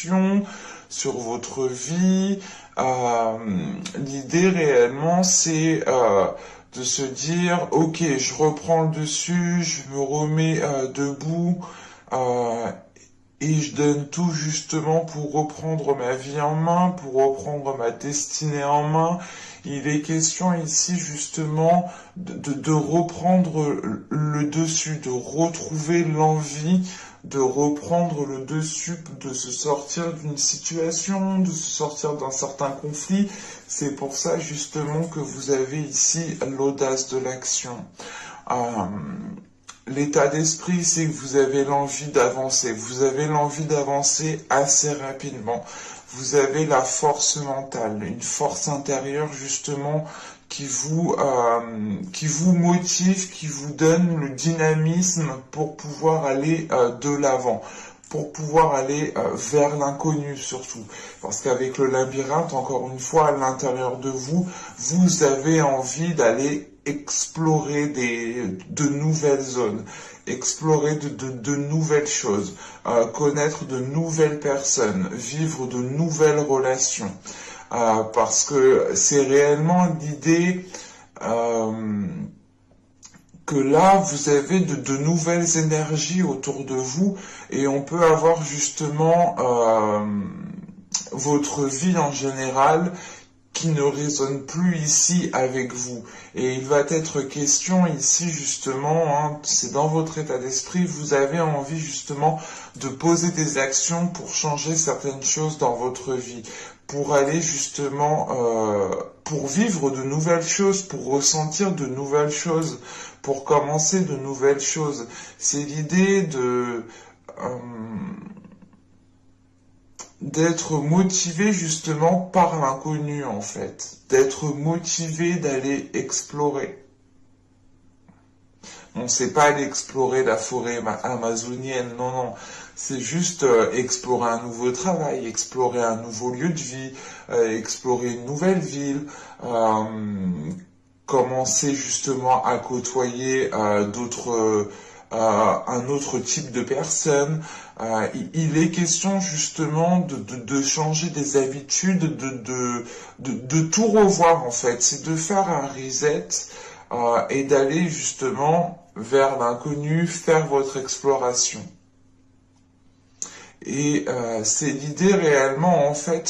évolution, sur votre vie. L'idée réellement, c'est de se dire, ok, je reprends le dessus, je me remets debout, et je donne tout justement pour reprendre ma vie en main, pour reprendre ma destinée en main. Il est question ici justement de reprendre le dessus, de retrouver l'envie de reprendre le dessus, de se sortir d'une situation, de se sortir d'un certain conflit. C'est pour ça justement que vous avez ici l'audace de l'action. L'état d'esprit, c'est que vous avez l'envie d'avancer. Vous avez l'envie d'avancer assez rapidement. Vous avez la force mentale, une force intérieure justement qui vous motive, qui vous donne le dynamisme pour pouvoir aller de l'avant, pour pouvoir aller vers l'inconnu surtout. Parce qu'avec le labyrinthe, encore une fois, à l'intérieur de vous, vous avez envie d'aller explorer de nouvelles zones, explorer de nouvelles choses, connaître de nouvelles personnes, vivre de nouvelles relations. Parce que c'est réellement l'idée que là, vous avez de nouvelles énergies autour de vous et on peut avoir justement votre vie en général qui ne résonne plus ici avec vous. Et il va être question ici justement, hein, c'est dans votre état d'esprit, vous avez envie justement de poser des actions pour changer certaines choses dans votre vie, pour aller justement, pour vivre de nouvelles choses, pour ressentir de nouvelles choses, pour commencer de nouvelles choses. C'est l'idée d'être motivé justement par l'inconnu en fait, d'être motivé d'aller explorer. On sait pas aller explorer la forêt amazonienne, non, non. C'est juste explorer un nouveau travail, explorer un nouveau lieu de vie, explorer une nouvelle ville, commencer justement à côtoyer un autre type de personnes. Il est question justement de changer des habitudes, de tout revoir en fait. C'est de faire un reset et d'aller justement vers l'inconnu, faire votre exploration. Et c'est l'idée réellement en fait,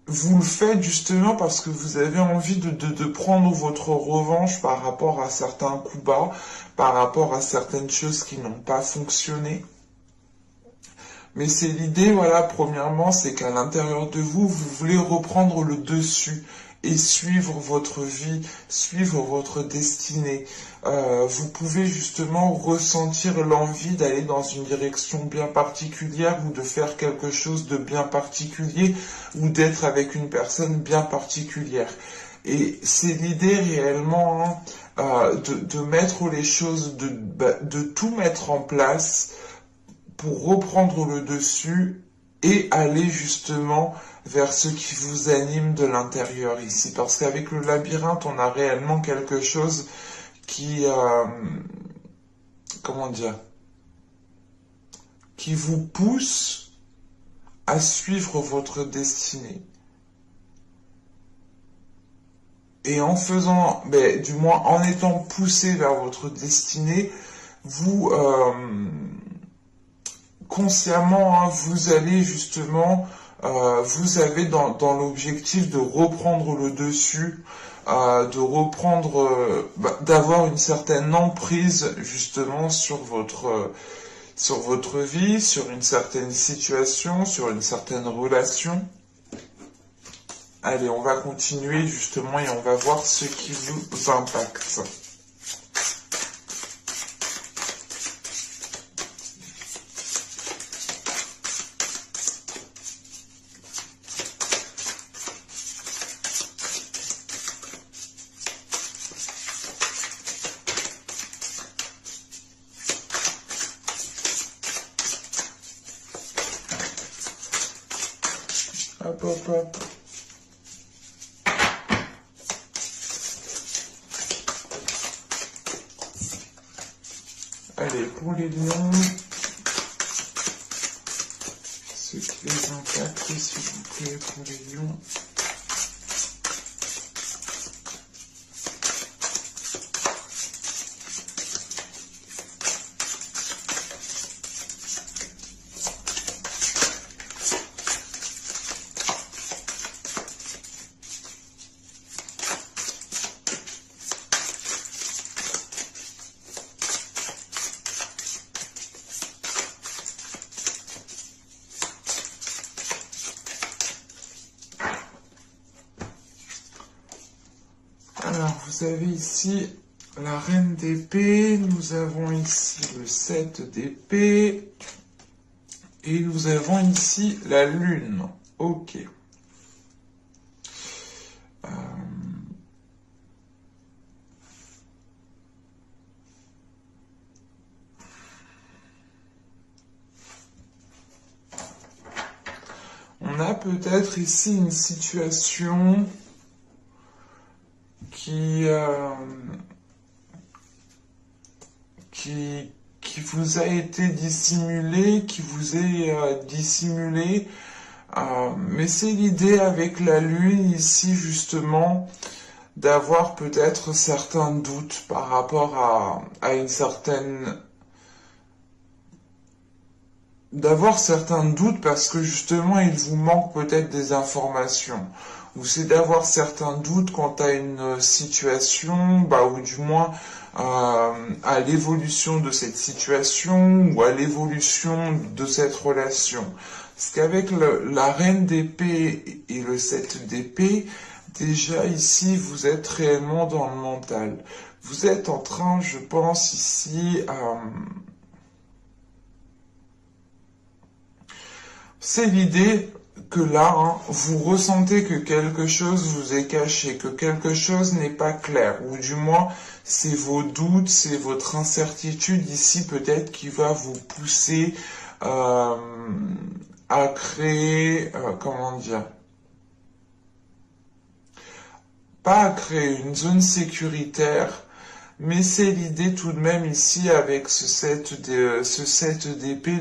vous le faites justement parce que vous avez envie de prendre votre revanche par rapport à certains coups bas, par rapport à certaines choses qui n'ont pas fonctionné. Mais c'est l'idée, voilà, premièrement, c'est qu'à l'intérieur de vous, vous voulez reprendre le dessus et suivre votre vie, suivre votre destinée. Vous pouvez justement ressentir l'envie d'aller dans une direction bien particulière ou de faire quelque chose de bien particulier ou d'être avec une personne bien particulière. Et c'est l'idée réellement de mettre les choses, de tout mettre en place pour reprendre le dessus et aller justement vers ce qui vous anime de l'intérieur ici. Parce qu'avec le labyrinthe, on a réellement quelque chose qui, comment dire, qui vous pousse à suivre votre destinée. Et en faisant, du moins en étant poussé vers votre destinée, vous, consciemment, hein, vous allez justement, vous avez dans l'objectif de reprendre le dessus, de reprendre, d'avoir une certaine emprise justement sur votre vie, sur une certaine situation, sur une certaine relation. Allez, on va continuer justement et on va voir ce qui vous impacte. Hop, hop, hop. Allez, pour les lions, les impacts, s'il vous plaît, pour les lions. Alors, vous avez ici la reine d'épée, nous avons ici le 7 d'épée, et nous avons ici la lune. Ok. On a peut-être ici une situation qui vous a été dissimulée, qui vous est dissimulée. Mais c'est l'idée avec la lune ici justement d'avoir peut-être certains doutes par rapport à une certaine... D'avoir certains doutes parce que justement il vous manque peut-être des informations. Ou c'est d'avoir certains doutes quant à une situation, ou du moins à l'évolution de cette situation ou à l'évolution de cette relation. Parce qu'avec la reine d'épée et le 7 d'épée, déjà ici vous êtes réellement dans le mental. Vous êtes en train, je pense ici, c'est l'idée que là, vous ressentez que quelque chose vous est caché, que quelque chose n'est pas clair, ou du moins, c'est vos doutes, c'est votre incertitude ici peut-être qui va vous pousser à créer, comment dire, pas à créer une zone sécuritaire, mais c'est l'idée tout de même ici avec ce 7 d'épée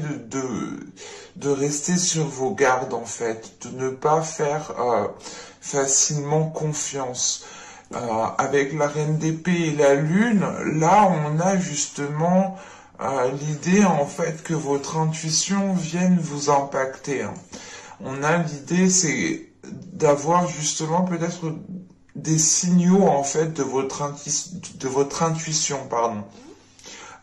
de rester sur vos gardes en fait, de ne pas faire facilement confiance. Avec la reine d'épée et la lune, là on a justement l'idée en fait que votre intuition vienne vous impacter. On a l'idée c'est d'avoir justement peut-être des signaux en fait de votre intuition, pardon.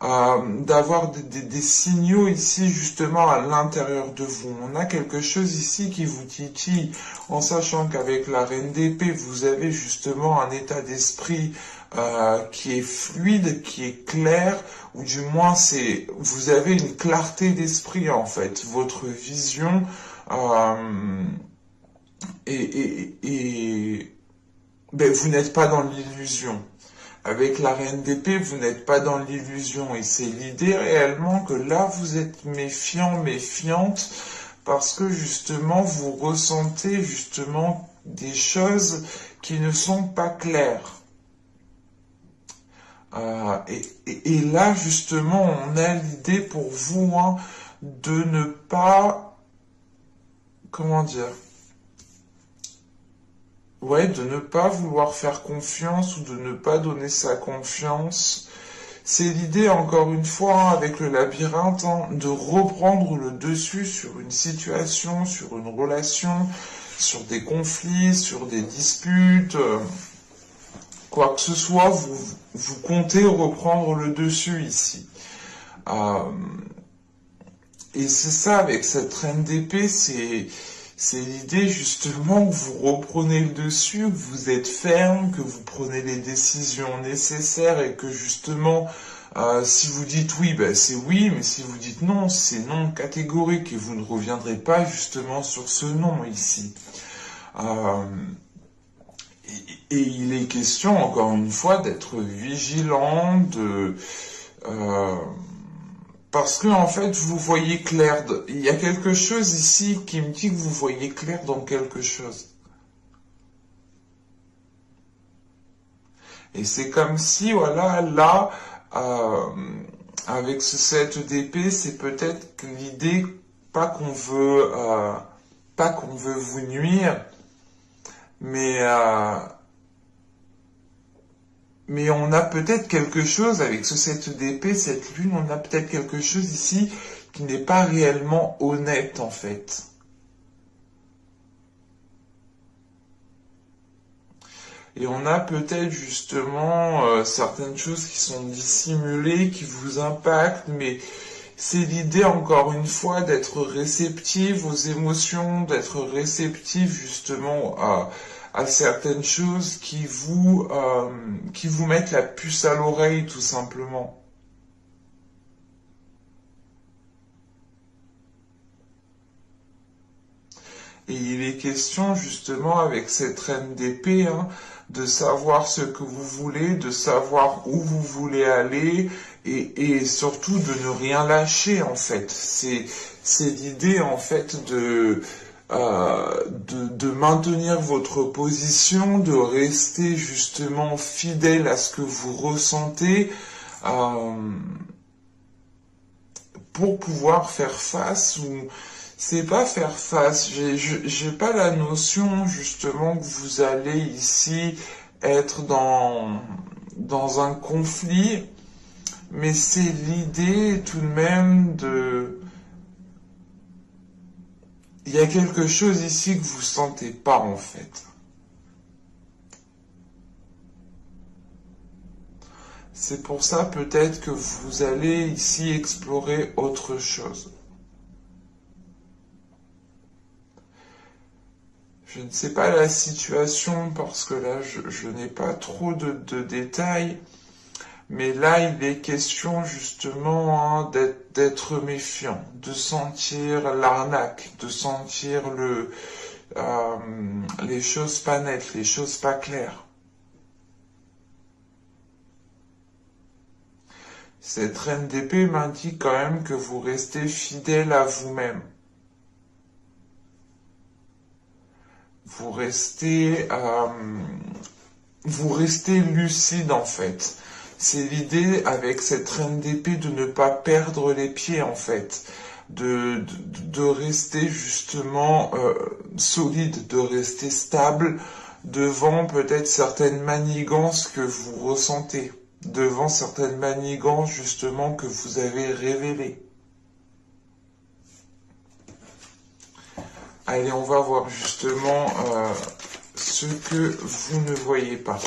D'avoir des signaux ici justement à l'intérieur de vous. On a quelque chose ici qui vous titille en sachant qu'avec la reine d'épée, vous avez justement un état d'esprit qui est fluide, qui est clair, ou du moins vous avez une clarté d'esprit en fait. Votre vision vous n'êtes pas dans l'illusion. Avec la reine d'épée, vous n'êtes pas dans l'illusion. Et c'est l'idée réellement que là, vous êtes méfiant, méfiante, parce que justement, vous ressentez justement des choses qui ne sont pas claires. Et là, justement, on a l'idée pour vous de ne pas... Comment dire ? Ouais, de ne pas vouloir faire confiance ou de ne pas donner sa confiance. C'est l'idée, encore une fois, avec le labyrinthe, de reprendre le dessus sur une situation, sur une relation, sur des conflits, sur des disputes, quoi que ce soit, vous comptez reprendre le dessus ici. Et c'est ça, avec cette reine d'épée, c'est l'idée justement que vous reprenez le dessus, que vous êtes ferme, que vous prenez les décisions nécessaires et que justement, si vous dites oui, c'est oui, mais si vous dites non, c'est non catégorique et vous ne reviendrez pas justement sur ce non ici. Et il est question, encore une fois, d'être vigilant, parce que en fait, vous voyez clair. Il y a quelque chose ici qui me dit que vous voyez clair dans quelque chose. Et c'est comme si, voilà, là, avec ce 7 d'épée, c'est peut-être l'idée pas qu'on veut vous nuire, mais on a peut-être quelque chose avec ce 7 d'épée, cette lune, on a peut-être quelque chose ici qui n'est pas réellement honnête en fait. Et on a peut-être justement certaines choses qui sont dissimulées, qui vous impactent, mais c'est l'idée encore une fois d'être réceptif aux émotions, d'être réceptif justement à certaines choses qui vous mettent la puce à l'oreille tout simplement. Et il est question justement avec cette reine d'épée, hein, de savoir ce que vous voulez, de savoir où vous voulez aller et surtout de ne rien lâcher en fait. C'est l'idée en fait de maintenir votre position, de rester justement fidèle à ce que vous ressentez pour pouvoir faire face ou c'est pas faire face. J'ai pas la notion justement que vous allez ici être dans un conflit, mais c'est l'idée tout de même de il y a quelque chose ici que vous sentez pas en fait. C'est pour ça peut-être que vous allez ici explorer autre chose. Je ne sais pas la situation parce que là je n'ai pas trop de détails, mais là il est question justement hein, d'être méfiant, de sentir l'arnaque, de sentir les choses pas nettes, les choses pas claires. Cette reine d'épée m'indique quand même que vous restez fidèle à vous-même. Vous restez lucide en fait. C'est l'idée avec cette reine d'épée de ne pas perdre les pieds en fait, de rester justement solide, de rester stable devant peut-être certaines manigances que vous ressentez, devant certaines manigances justement que vous avez révélées. Allez, on va voir justement ce que vous ne voyez pas.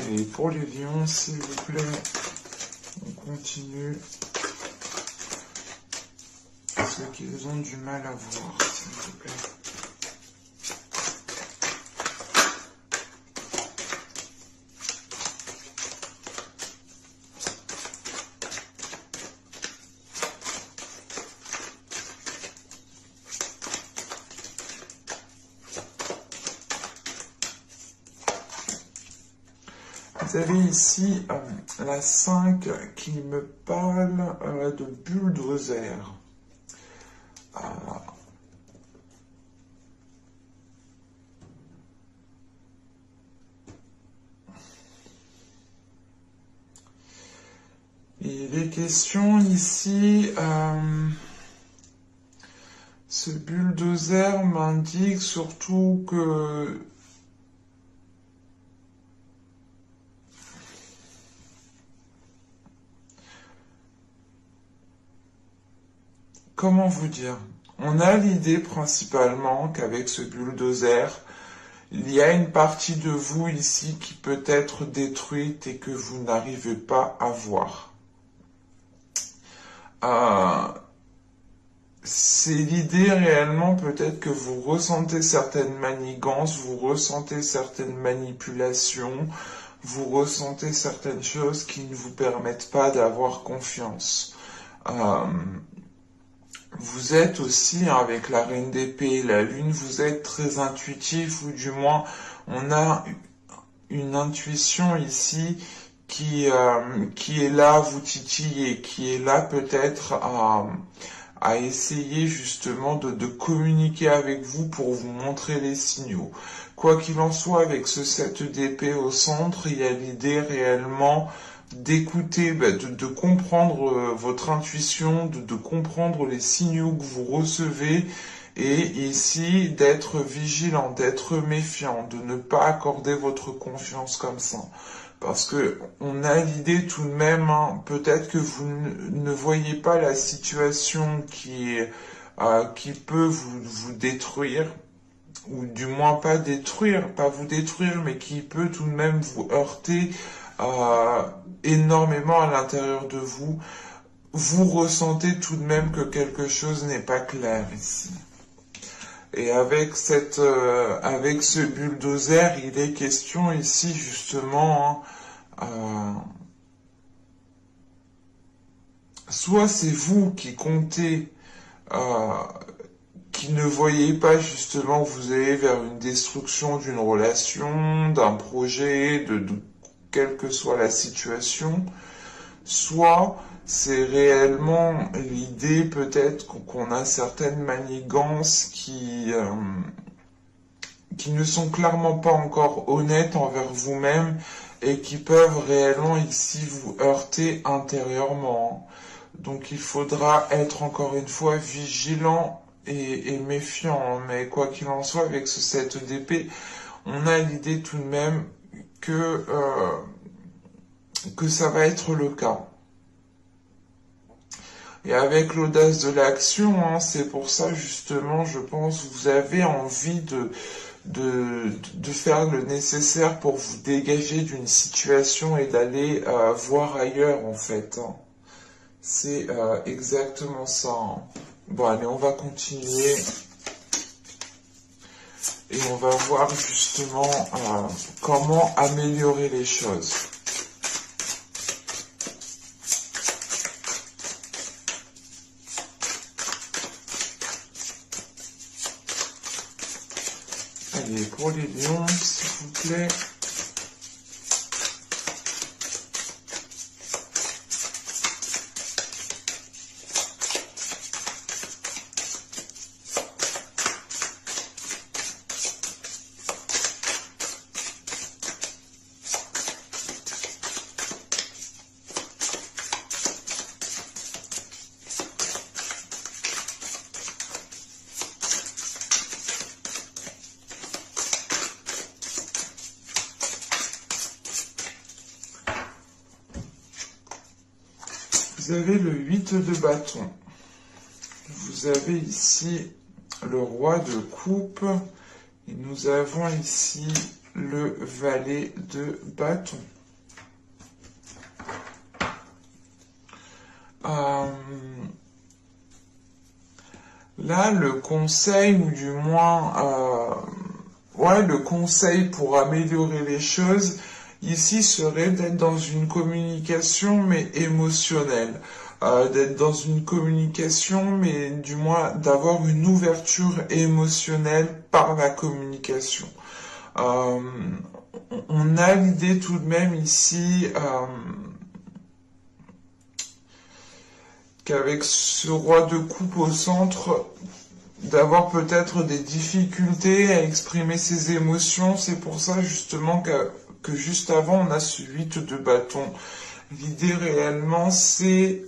Et pour les lions, s'il vous plaît, on continue ce qu'ils ont du mal à voir, s'il vous plaît. Vous avez ici la 5 qui me parle de bulldozer. Il est question ici, ce bulldozer m'indique surtout que comment vous dire? On a l'idée principalement qu'avec ce bulldozer, il y a une partie de vous ici qui peut être détruite et que vous n'arrivez pas à voir. C'est l'idée réellement peut-être que vous ressentez certaines manigances, vous ressentez certaines manipulations, vous ressentez certaines choses qui ne vous permettent pas d'avoir confiance. vous êtes aussi, avec la reine d'épée et la lune, vous êtes très intuitif, ou du moins, on a une intuition ici qui est là à vous titiller, qui est là peut-être à essayer justement de communiquer avec vous pour vous montrer les signaux. Quoi qu'il en soit, avec ce 7 d'épée au centre, il y a l'idée réellement d'écouter, de comprendre votre intuition, de comprendre les signaux que vous recevez, et ici d'être vigilant, d'être méfiant, de ne pas accorder votre confiance comme ça. Parce que on a l'idée tout de même, hein, peut-être que vous ne voyez pas la situation qui peut vous détruire, ou du moins pas détruire, pas vous détruire, mais qui peut tout de même vous heurter énormément à l'intérieur de vous. Vous ressentez tout de même que quelque chose n'est pas clair ici. Et avec ce bulldozer, il est question ici justement, hein, soit c'est vous qui comptez, euh, qui ne voyez pas justement que vous allez vers une destruction d'une relation, d'un projet, de quelle que soit la situation, soit c'est réellement l'idée peut-être qu'on a certaines manigances qui ne sont clairement pas encore honnêtes envers vous-même et qui peuvent réellement ici vous heurter intérieurement. Donc il faudra être encore une fois vigilant et méfiant. Mais quoi qu'il en soit, avec ce 7 d'épée, on a l'idée tout de même que ça va être le cas. Et avec l'audace de l'action, hein, c'est pour ça justement, je pense, vous avez envie de faire le nécessaire pour vous dégager d'une situation et d'aller voir ailleurs en fait, hein. C'est exactement ça, hein. Bon allez, on va continuer et on va voir justement comment améliorer les choses. Allez, pour les lions, s'il vous plaît. Vous avez le 8 de bâton. Vous avez ici le roi de coupe. Et nous avons ici le valet de bâton. Là, le conseil, ou du moins, le conseil pour améliorer les choses, ici serait d'être dans une communication mais émotionnelle, d'être dans une communication mais du moins d'avoir une ouverture émotionnelle par la communication. On a l'idée tout de même ici qu'avec ce roi de coupe au centre, d'avoir peut-être des difficultés à exprimer ses émotions. C'est pour ça justement que juste avant, on a ce 8 de bâton. L'idée réellement, c'est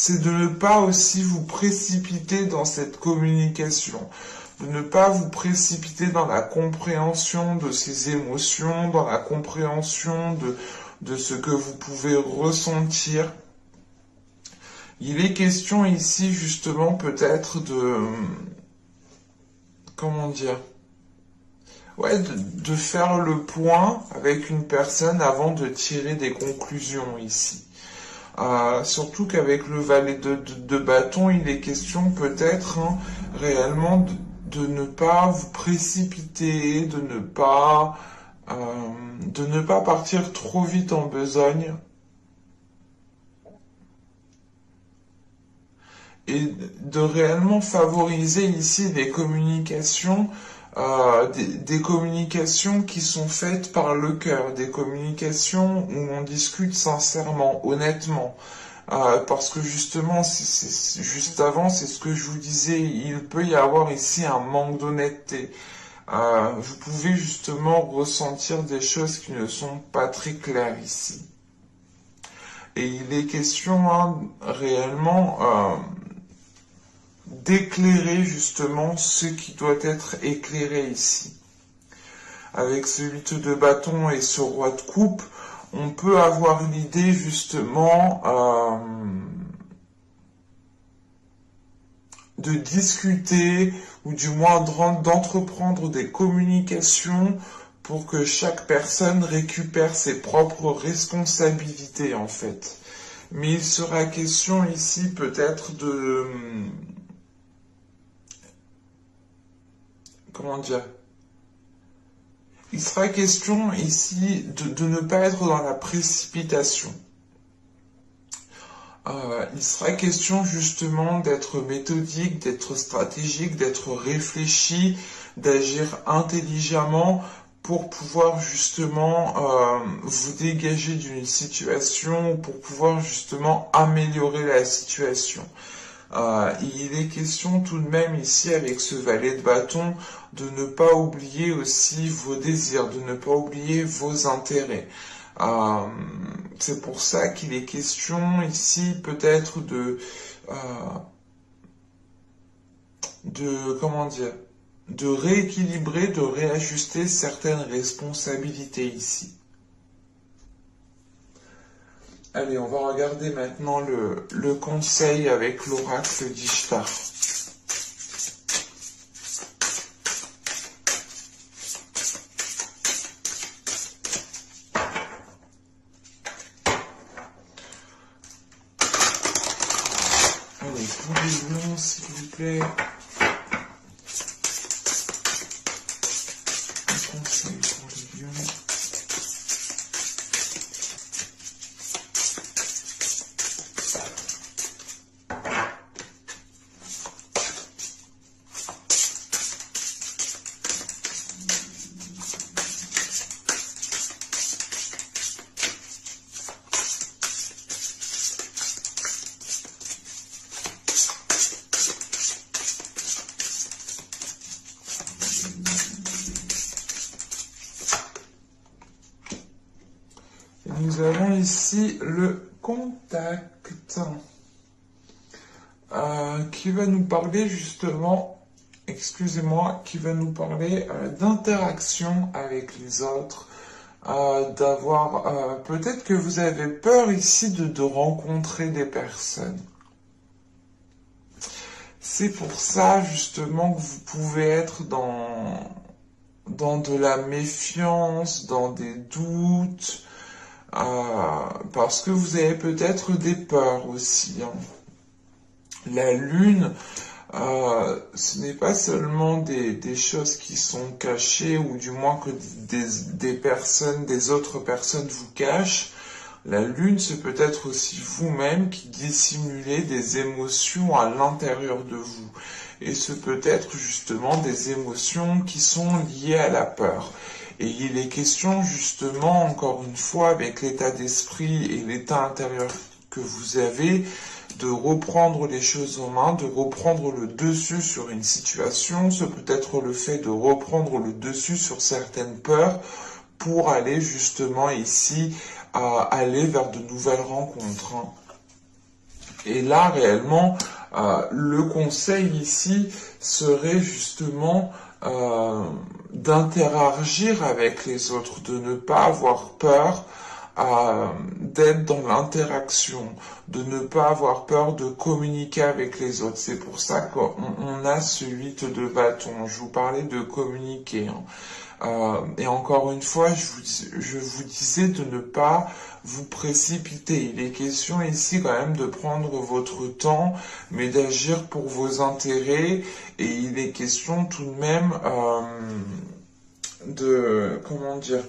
de ne pas aussi vous précipiter dans cette communication, de ne pas vous précipiter dans la compréhension de ses émotions, dans la compréhension de ce que vous pouvez ressentir. Il est question ici justement peut-être comment dire, de faire le point avec une personne avant de tirer des conclusions ici. Surtout qu'avec le valet de bâton, il est question peut-être réellement de ne pas vous précipiter, de ne pas partir trop vite en besogne. et de réellement favoriser ici des communications, des communications qui sont faites par le cœur, des communications où on discute sincèrement, honnêtement. Parce que justement, juste avant, c'est ce que je vous disais, il peut y avoir ici un manque d'honnêteté. Vous pouvez justement ressentir des choses qui ne sont pas très claires ici. Et il est question réellement d'éclairer justement ce qui doit être éclairé ici. Avec ce 8 de bâton et ce roi de coupe, on peut avoir l'idée justement de discuter ou du moins d'entreprendre des communications pour que chaque personne récupère ses propres responsabilités en fait. Mais il sera question ici peut-être de... Comment dire? Il sera question ici de ne pas être dans la précipitation. Il sera question justement d'être méthodique, d'être stratégique, d'être réfléchi, d'agir intelligemment pour pouvoir justement vous dégager d'une situation, pour pouvoir justement améliorer la situation. Il est question tout de même ici avec ce valet de bâton de ne pas oublier aussi vos désirs, de ne pas oublier vos intérêts. C'est pour ça qu'il est question ici peut-être comment dire, de rééquilibrer, de réajuster certaines responsabilités ici. Allez, on va regarder maintenant le conseil avec l'oracle d'Ishtar. Allez, pour les lions, s'il vous plaît. Un conseil pour les lions. Nous avons ici le contact qui va nous parler justement, excusez-moi, qui va nous parler d'interaction avec les autres, d'avoir, peut-être que vous avez peur ici de rencontrer des personnes. C'est pour ça justement que vous pouvez être dans de la méfiance, dans des doutes, parce que vous avez peut-être des peurs aussi. La lune, ce n'est pas seulement des choses qui sont cachées, ou du moins que des autres personnes vous cachent. La lune, c'est peut-être aussi vous-même qui dissimulez des émotions à l'intérieur de vous. Et ce peut être justement des émotions qui sont liées à la peur. Et il est question justement, encore une fois, avec l'état d'esprit et l'état intérieur que vous avez, de reprendre les choses en main, de reprendre le dessus sur une situation. Ce peut être le fait de reprendre le dessus sur certaines peurs pour aller justement ici, aller vers de nouvelles rencontres. Et là, réellement, le conseil ici serait justement d'interagir avec les autres, de ne pas avoir peur d'être dans l'interaction, de ne pas avoir peur de communiquer avec les autres. C'est pour ça qu'on a ce 8 de bâton. Je vous parlais de communiquer. Et encore une fois, je vous disais de ne pas vous précipiter. Il est question ici quand même de prendre votre temps, mais d'agir pour vos intérêts. Et il est question tout de même comment dire,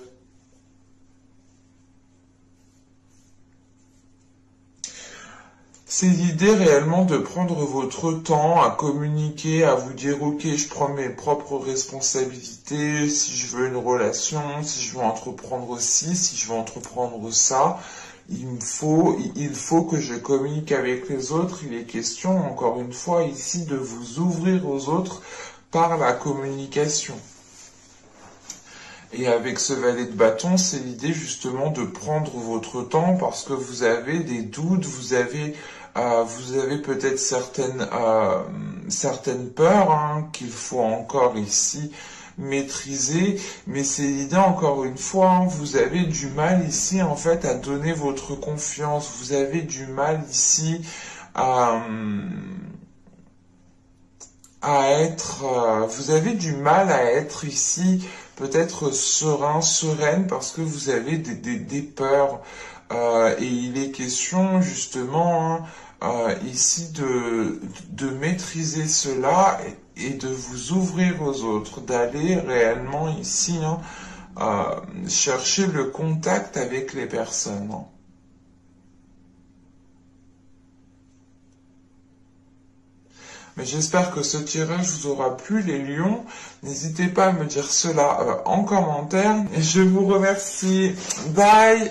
C'est l'idée réellement de prendre votre temps à communiquer, à vous dire ok, je prends mes propres responsabilités, si je veux une relation, si je veux entreprendre ci, si je veux entreprendre ça, il faut que je communique avec les autres. Il est question, encore une fois, ici de vous ouvrir aux autres par la communication. Et avec ce valet de bâton, c'est l'idée justement de prendre votre temps parce que vous avez des doutes, vous avez peut-être certaines peurs hein, qu'il faut encore ici maîtriser, mais c'est l'idée encore une fois, hein, vous avez du mal ici en fait à donner votre confiance, vous avez du mal ici vous avez du mal à être ici peut-être serein, sereine parce que vous avez des peurs. Et il est question justement hein, ici de maîtriser cela et de vous ouvrir aux autres, d'aller réellement ici hein, chercher le contact avec les personnes. Hein. Mais j'espère que ce tirage vous aura plu, les lions. N'hésitez pas à me dire cela en commentaire. Et je vous remercie. Bye!